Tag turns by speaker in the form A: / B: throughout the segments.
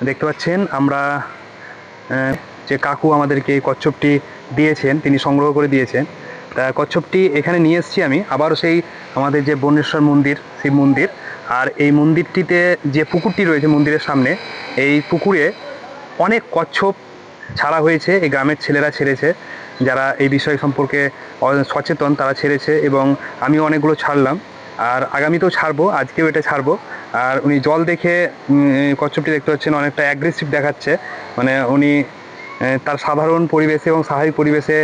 A: দেখতে পাচ্ছেন আমরা যে কাকু আমাদেরকে এই কচ্ছপটি দিয়েছেন, তিনি সংগ্রহ করে দিয়েছেন। তা কচ্ছপটি এখানে নিয়ে এসেছি আমি আবারও সেই আমাদের যে বনেশ্বর মন্দির, শিব মন্দির। আর এই মন্দিরটিতে যে পুকুরটি রয়েছে মন্দিরের সামনে, এই পুকুরে অনেক কচ্ছপ ছাড়া হয়েছে। এই গ্রামের ছেলেরা ছেড়েছে, যারা এই বিষয় সম্পর্কে সচেতন, তারা ছেড়েছে এবং আমিও অনেকগুলো ছাড়লাম। আর আগামীতেও ছাড়বো, আজকেও এটা ছাড়বো। আর উনি জল দেখে কচ্ছপটি দেখতে পাচ্ছেন অনেকটা অ্যাগ্রেসিভ দেখাচ্ছে, মানে উনি তার সাধারণ পরিবেশে এবং স্বাভাবিক পরিবেশে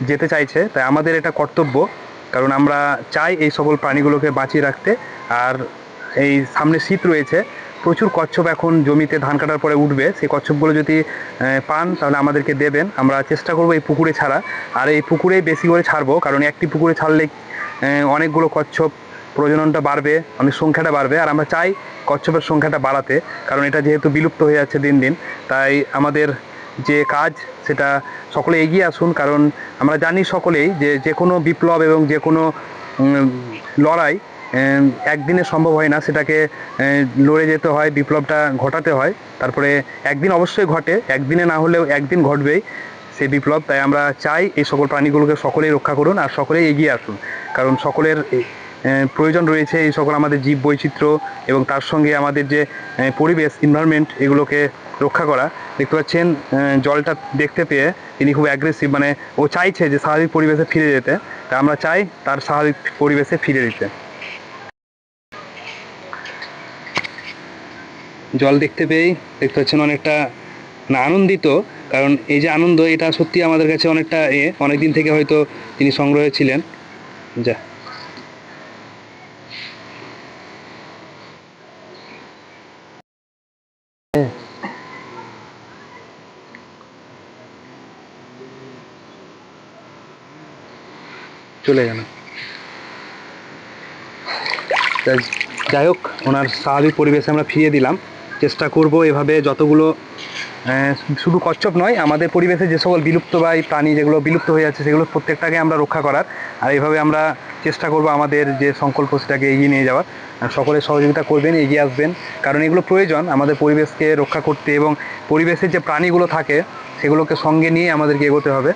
A: যেতে চাইছে। তাই আমাদের এটা কর্তব্য, কারণ আমরা চাই এই সকল প্রাণীগুলোকে বাঁচিয়ে রাখতে। আর এই সামনে শীত রয়েছে, প্রচুর কচ্ছপ এখন জমিতে ধান কাটার পরে উঠবে। সেই কচ্ছপগুলো যদি পান তাহলে আমাদেরকে দেবেন, আমরা চেষ্টা করবো এই পুকুরে ছাড়া। আর এই পুকুরেই বেশি করে ছাড়বো, কারণ একটি পুকুরে ছাড়লে অনেকগুলো কচ্ছপ প্রজননটা বাড়বে, অনেক সংখ্যাটা বাড়বে। আর আমরা চাই কচ্ছপের সংখ্যাটা বাড়াতে, কারণ এটা যেহেতু বিলুপ্ত হয়ে যাচ্ছে দিন দিন। তাই আমাদের যে কাজ, সেটা সকলে এগিয়ে আসুন, কারণ আমরা জানি সকলেই যে যে কোনো বিপ্লব এবং যে কোনো লড়াই একদিনে সম্ভব হয় না। সেটাকে লড়ে যেতে হয়, বিপ্লবটা ঘটাতে হয়, তারপরে একদিন অবশ্যই ঘটে, একদিনে না হলেও একদিন ঘটবেই সেই বিপ্লব। তাই আমরা চাই এই সকল প্রাণীগুলোকে সকলেই রক্ষা করুন আর সকলেই এগিয়ে আসুন, কারণ সকলের প্রয়োজন রয়েছে এই সকল আমাদের জীব বৈচিত্র্য এবং তার সঙ্গে আমাদের যে পরিবেশ, এনভায়রনমেন্ট, এগুলোকে রক্ষা করা। দেখতে পাচ্ছেন জলটা দেখতে পেয়ে তিনি খুব অ্যাগ্রেসিভ, মানে ও চাইছে যে স্বাভাবিক পরিবেশে ফিরে যেতে। তা আমরা চাই তার স্বাভাবিক পরিবেশে ফিরে দিতে। জল দেখতে পেয়েই দেখতে পাচ্ছেন অনেকটা আনন্দিত, কারণ এই যে আনন্দ, এটা সত্যি আমাদের কাছে অনেকটা অনেক দিন থেকে হয়তো তিনি সংগ্রহে ছিলেন। যা চলে গেল। যাই হোক, ওনার স্বাভাবিক পরিবেশে আমরা ফিরিয়ে দিলাম। চেষ্টা করব এভাবে যতগুলো শুধু কচ্ছপ নয়, আমাদের পরিবেশে যে সকল বিলুপ্ত বা এই প্রাণী যেগুলো বিলুপ্ত হয়ে যাচ্ছে, সেগুলো প্রত্যেকটাকে আমরা রক্ষা করার। আর এইভাবে আমরা চেষ্টা করব আমাদের যে সংকল্প, সেটাকে এগিয়ে নিয়ে যাওয়ার। সকলে সহযোগিতা করবেন, এগিয়ে আসবেন, কারণ এগুলো প্রয়োজন আমাদের পরিবেশকে রক্ষা করতে এবং পরিবেশের যে প্রাণীগুলো থাকে সেগুলোকে সঙ্গে নিয়ে আমাদেরকে এগোতে হবে।